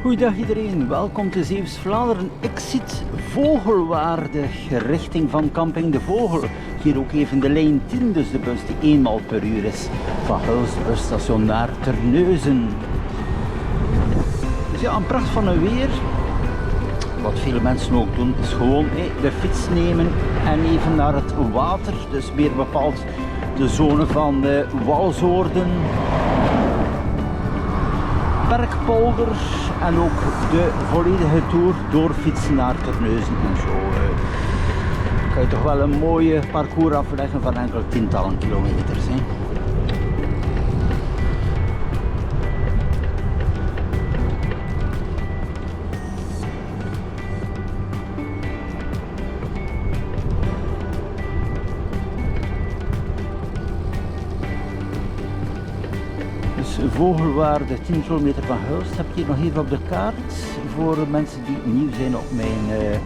Goeiedag iedereen, welkom te Zeeuws-Vlaanderen. Ik zit vogelwaardig richting van Camping de Vogel. Hier ook even de lijn 10, dus de bus die eenmaal per uur is van Hulst busstation naar Terneuzen. Dus ja, een pracht van een weer. Wat veel mensen ook doen is gewoon de fiets nemen en even naar het water. Dus meer bepaald de zone van Walsoorden, Perkpolder en ook de volledige tour doorfietsen naar Terneuzen en zo. Kan je toch wel een mooie parcours afleggen van enkele tientallen kilometers. Hè? Vogelwaarde 10 kilometer van Hulst heb ik hier nog even op de kaart voor mensen die nieuw zijn op mijn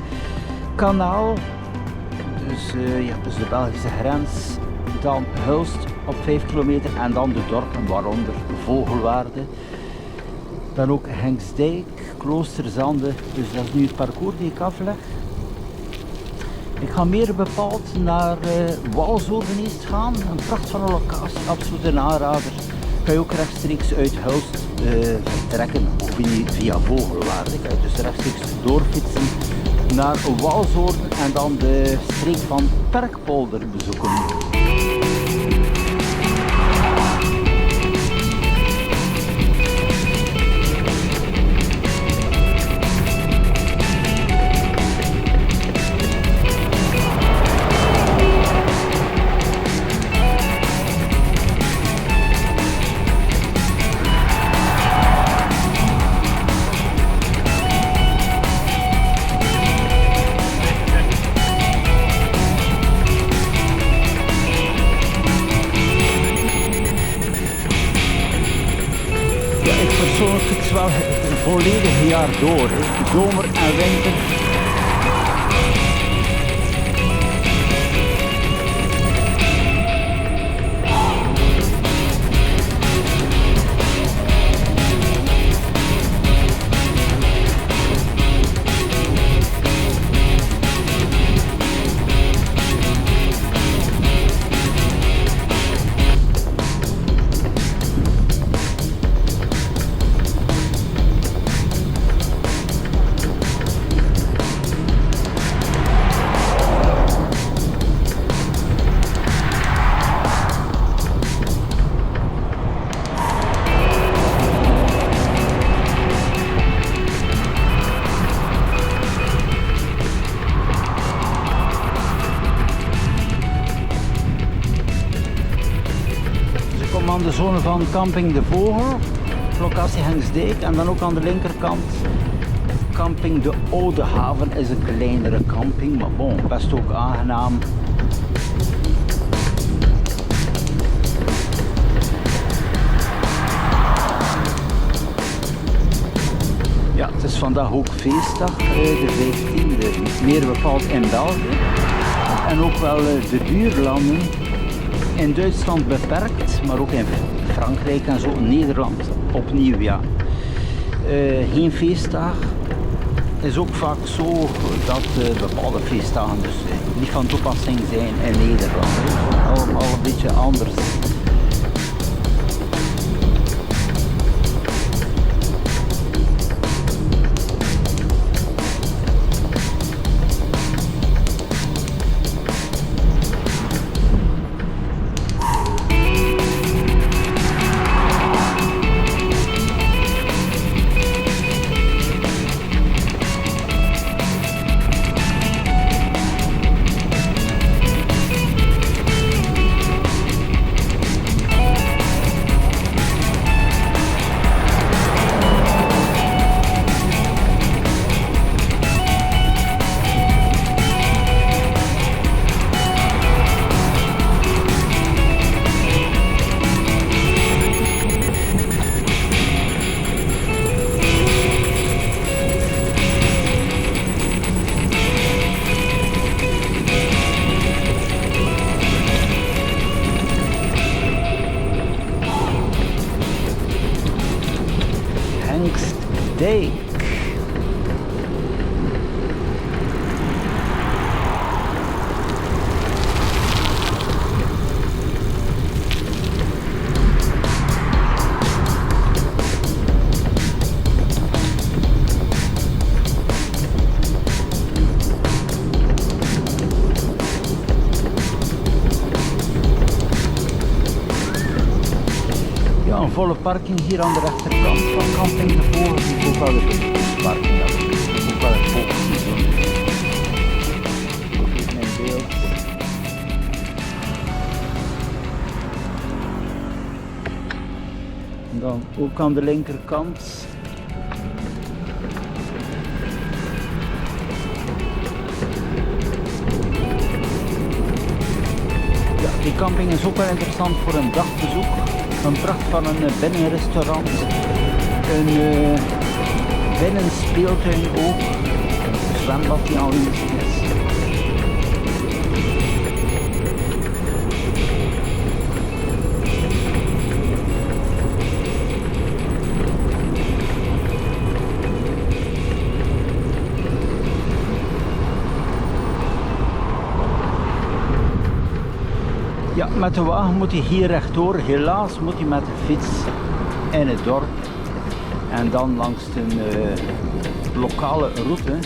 kanaal. Dus de Belgische grens, dan Hulst op 5 kilometer en dan de dorpen, waaronder Vogelwaarde. Dan ook Henksdijk, Kloosterzande, dus dat is nu het parcours die ik afleg. Ik ga meer bepaald naar Walsoorden eerst gaan, een pracht van een locatie, absoluut een aanrader. Kan je ook rechtstreeks uit Hulst vertrekken of via Vogelwaarde. Kan je dus rechtstreeks doorfietsen naar Walsoorden en dan de streek van Perkpolder bezoeken. Ik fiets wel het volledige jaar door, zomer en winter. Aan de zone van Camping de Vogel, locatie Henksdijk, en dan ook aan de linkerkant Camping de Oude Haven is een kleinere camping, maar bon, best ook aangenaam. Ja, het is vandaag ook feestdag, de 15e, meer bepaald in België en ook wel de buurlanden. In Duitsland beperkt, maar ook in Frankrijk en zo, Nederland opnieuw, ja. Geen feestdag is ook vaak zo dat bepaalde feestdagen dus niet van toepassing zijn in Nederland. Allemaal een beetje anders. Hengstdijk. Een volle parking hier aan de rechterkant van camping de Vogels. Ik ook wel de parking hebben. Ook wel het vogelseizoen. Even mijn beeld. En dan ook aan de linkerkant. Ja, die camping is ook wel interessant voor een dagbezoek. Een pracht van een binnenrestaurant, een binnenspeeltuin ook, een zwembad die aanwezig is. Ja, met de wagen moet hij hier rechtdoor. Helaas moet hij met de fiets in het dorp. En dan langs een lokale route.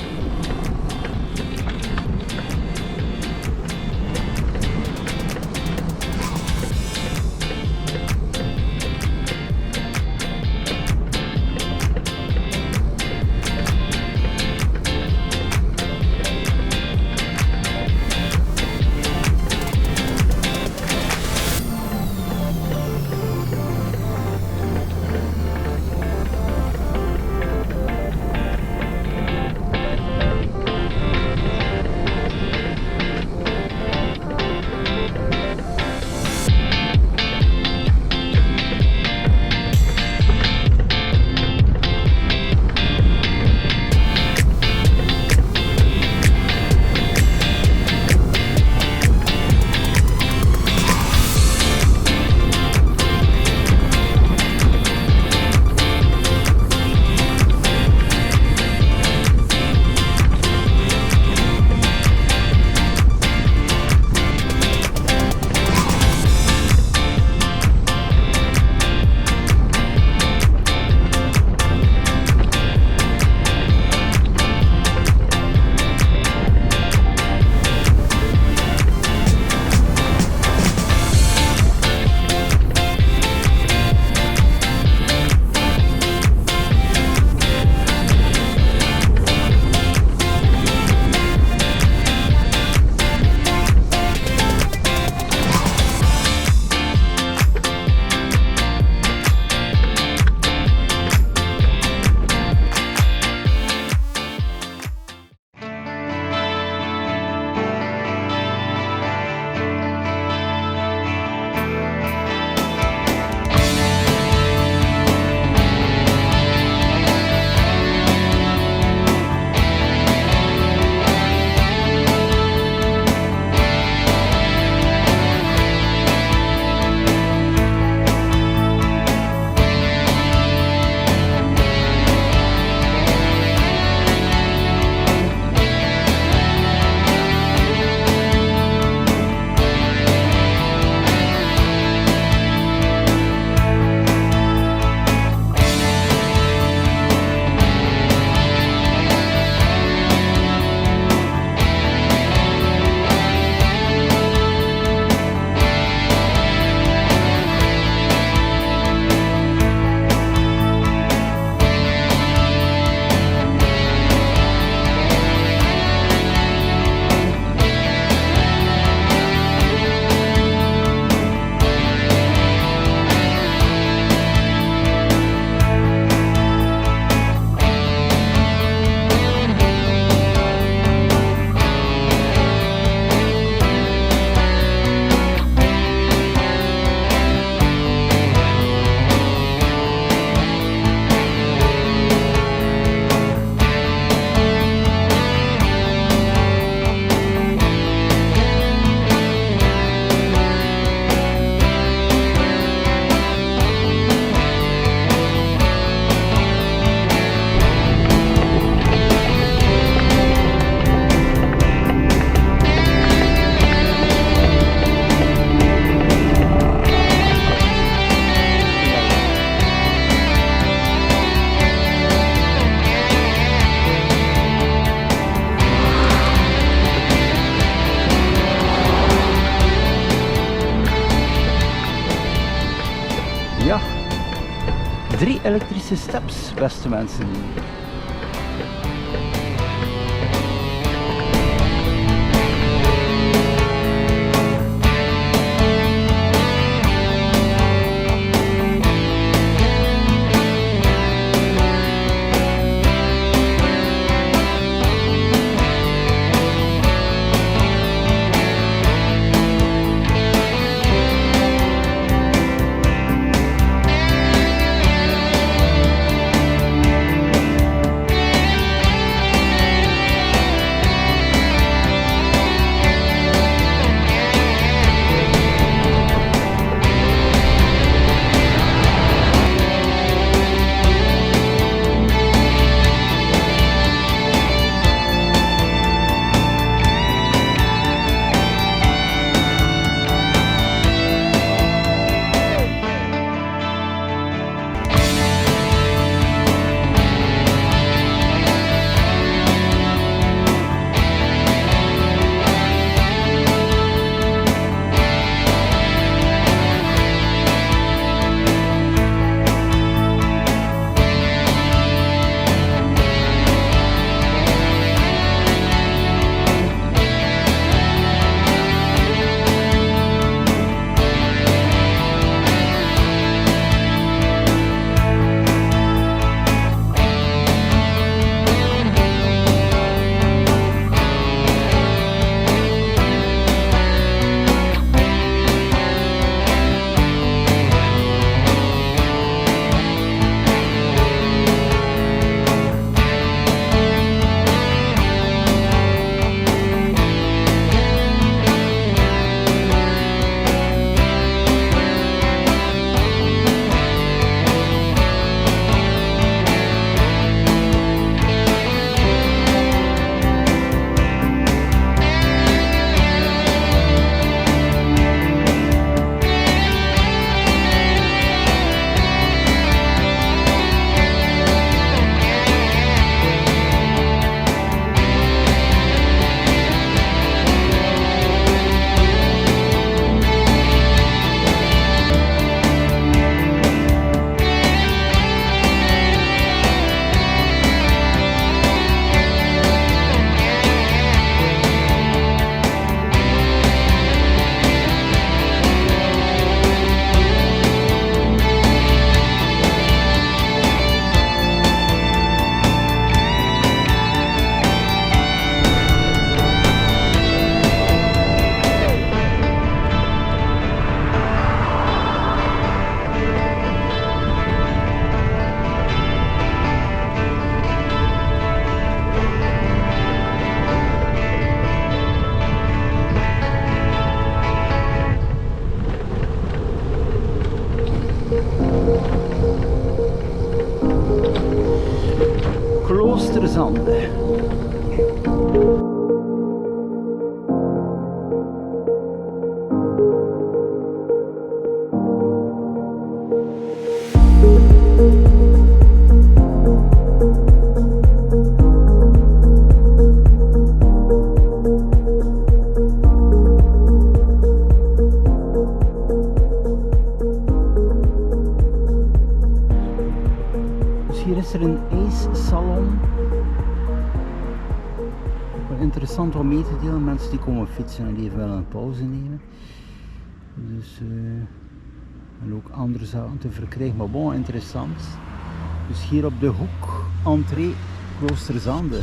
elektrische steps, beste mensen. Kloosterzande. Hier is er een ijssalon. Wel interessant om mee te delen. Mensen die komen fietsen en die even wel een pauze nemen. Dus en ook andere zaken te verkrijgen. Maar bon, interessant. Dus hier op de hoek, entree Kloosterzande.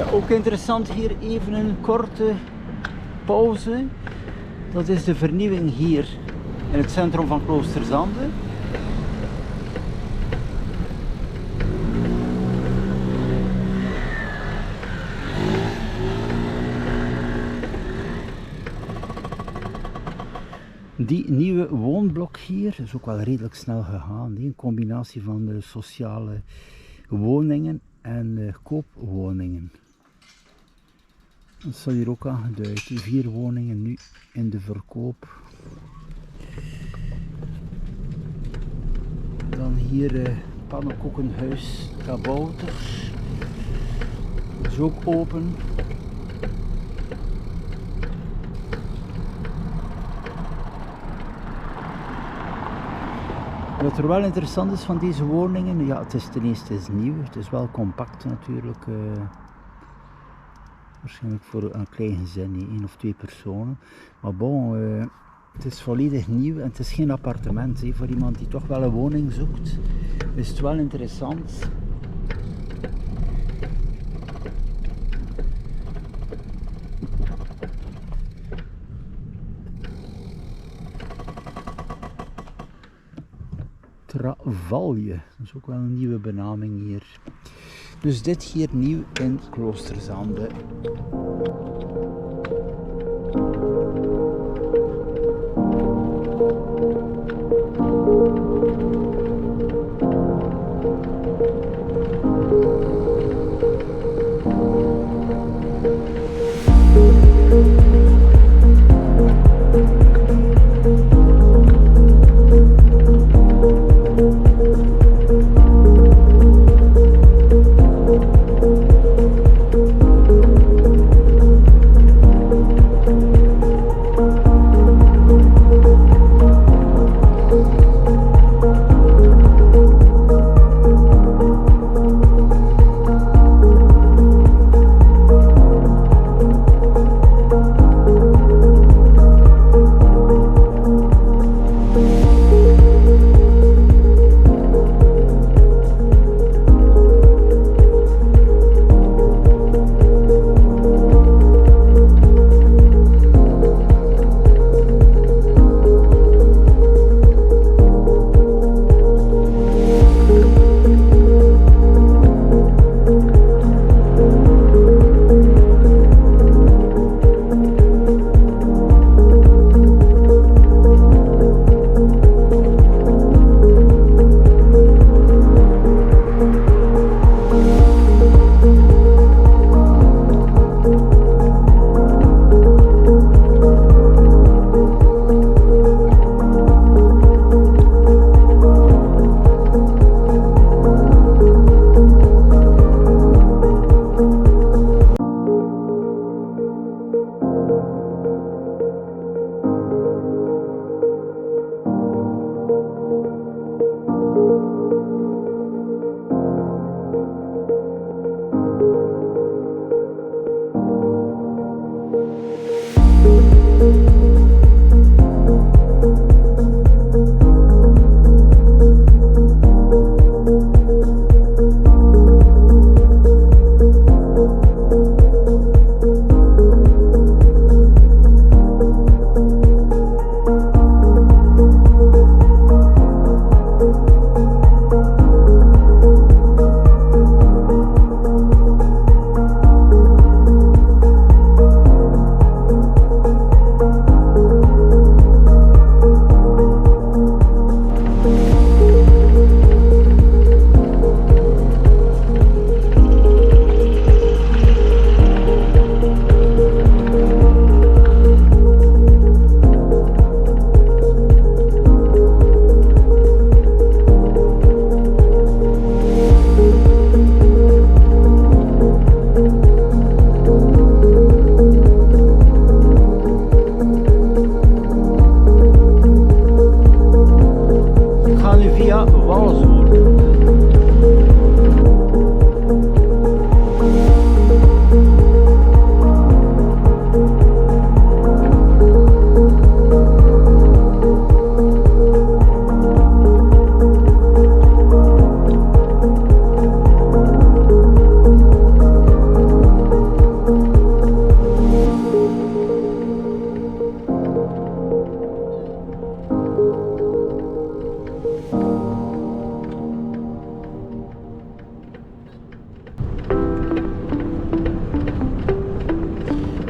Ja, ook interessant hier even een korte pauze. Dat is de vernieuwing hier in het centrum van Kloosterzande. Die nieuwe woonblok hier is ook wel redelijk snel gegaan. Een combinatie van de sociale woningen en koopwoningen. Dat staat hier ook aangeduid. 4 woningen nu in de verkoop. Dan hier pannenkoekenhuis Kabouters. Dat is ook open. Wat er wel interessant is van deze woningen, ja, het is ten eerste nieuw, het is wel compact natuurlijk. Waarschijnlijk voor een klein gezin, 1 of 2 personen. Maar bon, het is volledig nieuw en het is geen appartement. Voor iemand die toch wel een woning zoekt, is het wel interessant. Travalje, dat is ook wel een nieuwe benaming hier. Dus dit hier nieuw in Kloosterzande.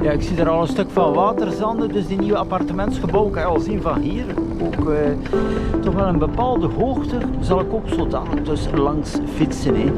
Ja, ik zie daar al een stuk van waterzanden, dus die nieuwe appartementsgebouw kan je al zien van hier. Ook toch wel een bepaalde hoogte zal ik ook zo dadelijk dus langs fietsen. Hè.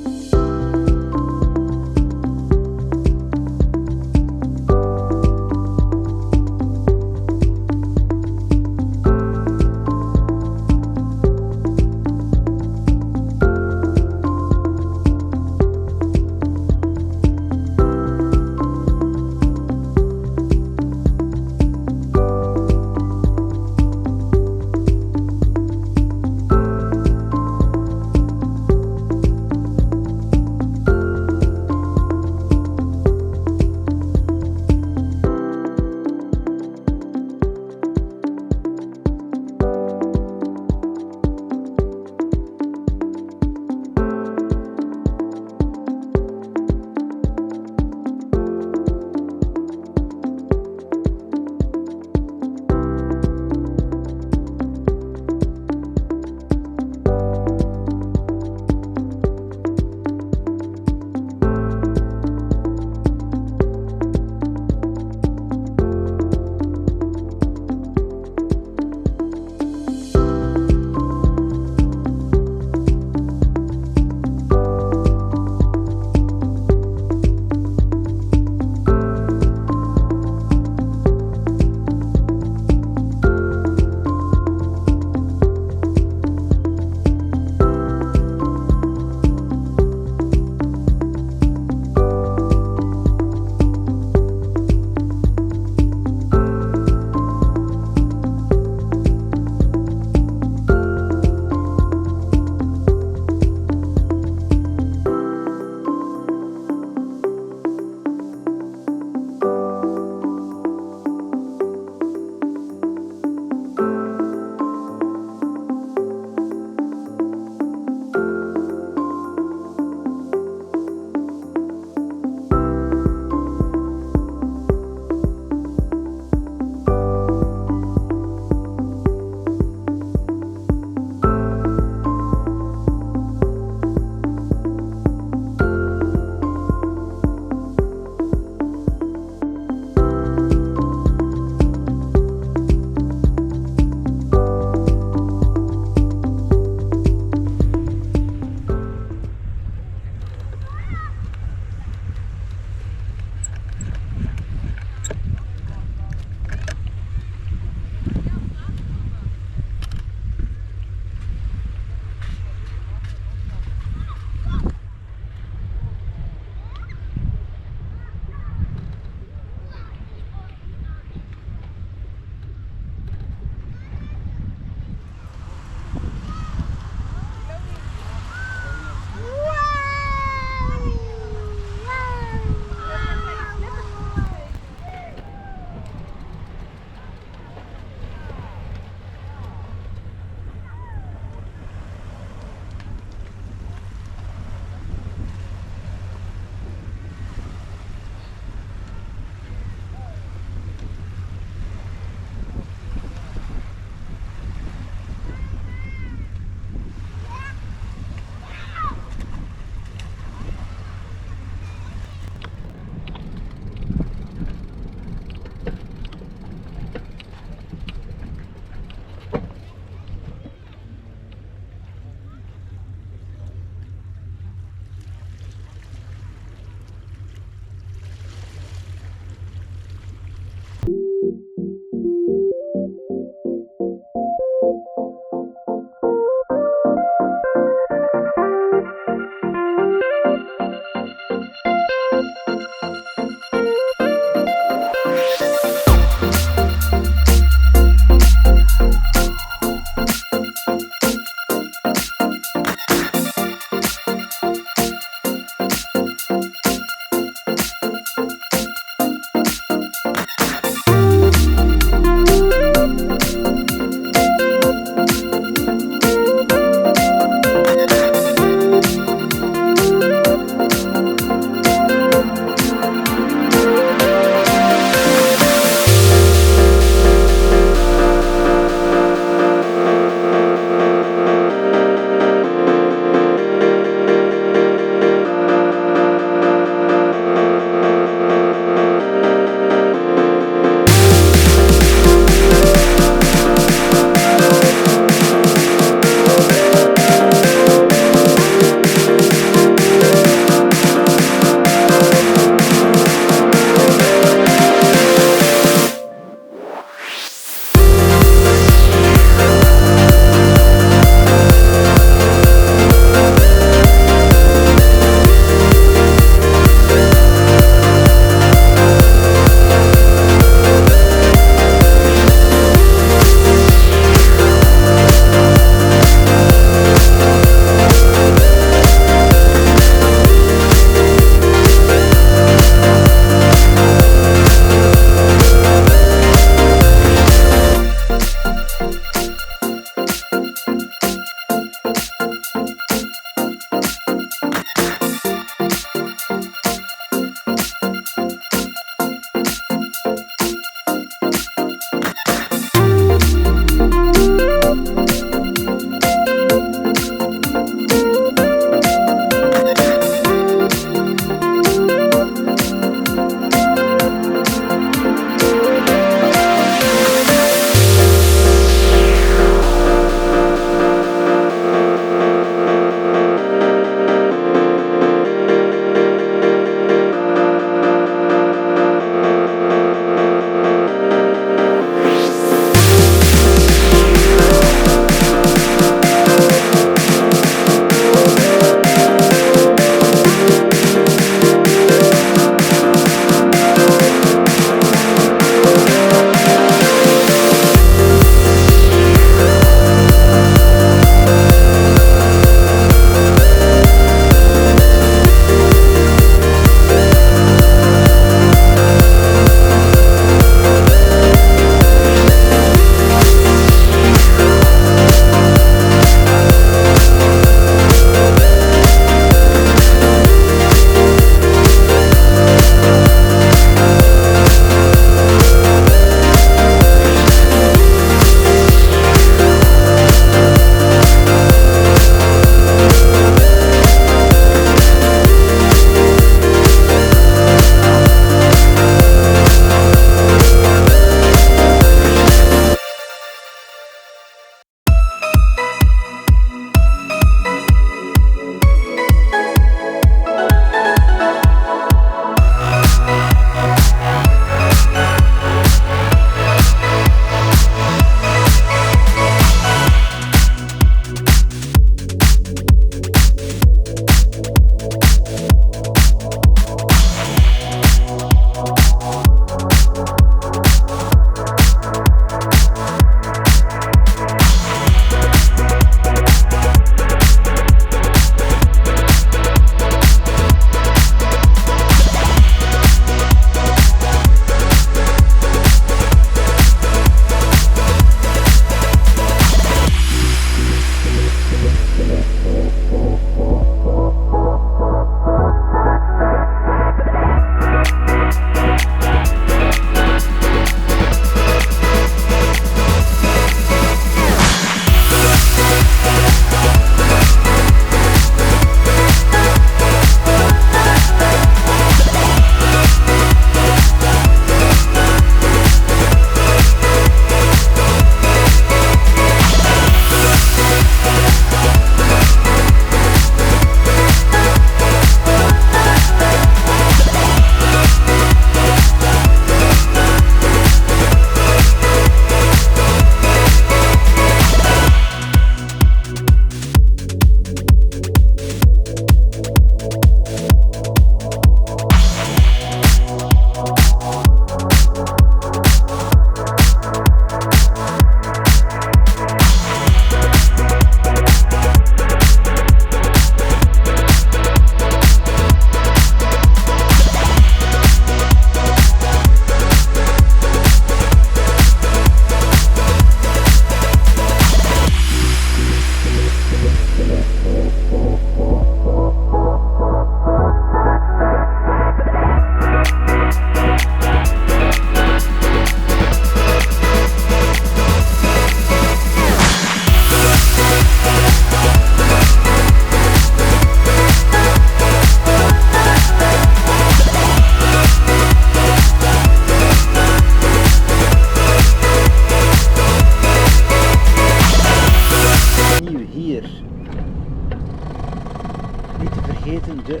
Niet te vergeten de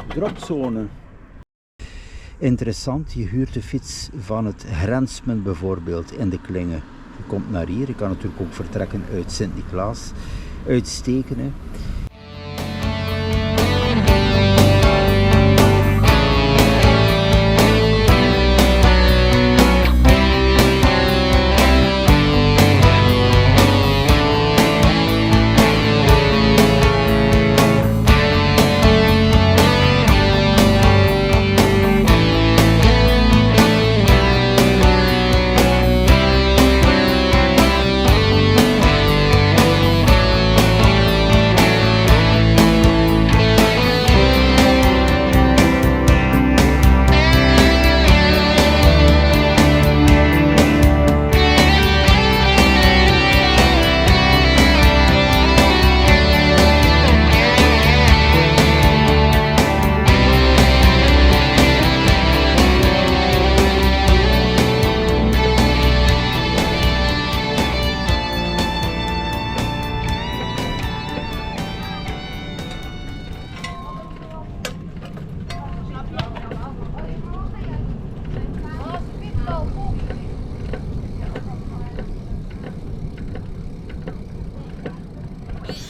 dropzone. Interessant, je huurt de fiets van het grenspunt bijvoorbeeld in de Klingen. Je komt naar hier, je kan natuurlijk ook vertrekken uit Sint-Niklaas, uitsteken. Hè.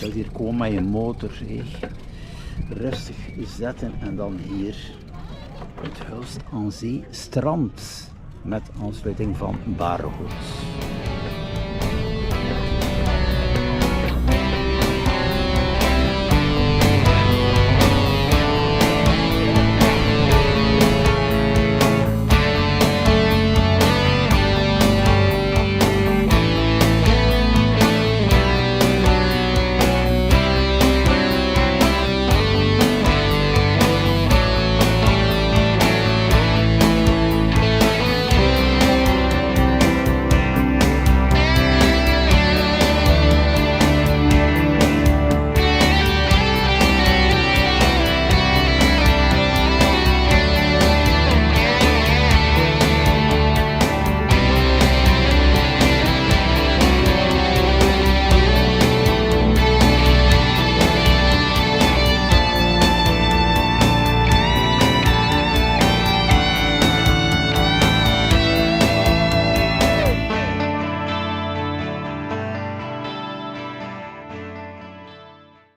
Je wilt hier komen met je motor, rustig zetten en dan hier het Hulst aan Zee strand met aansluiting van Barengoed.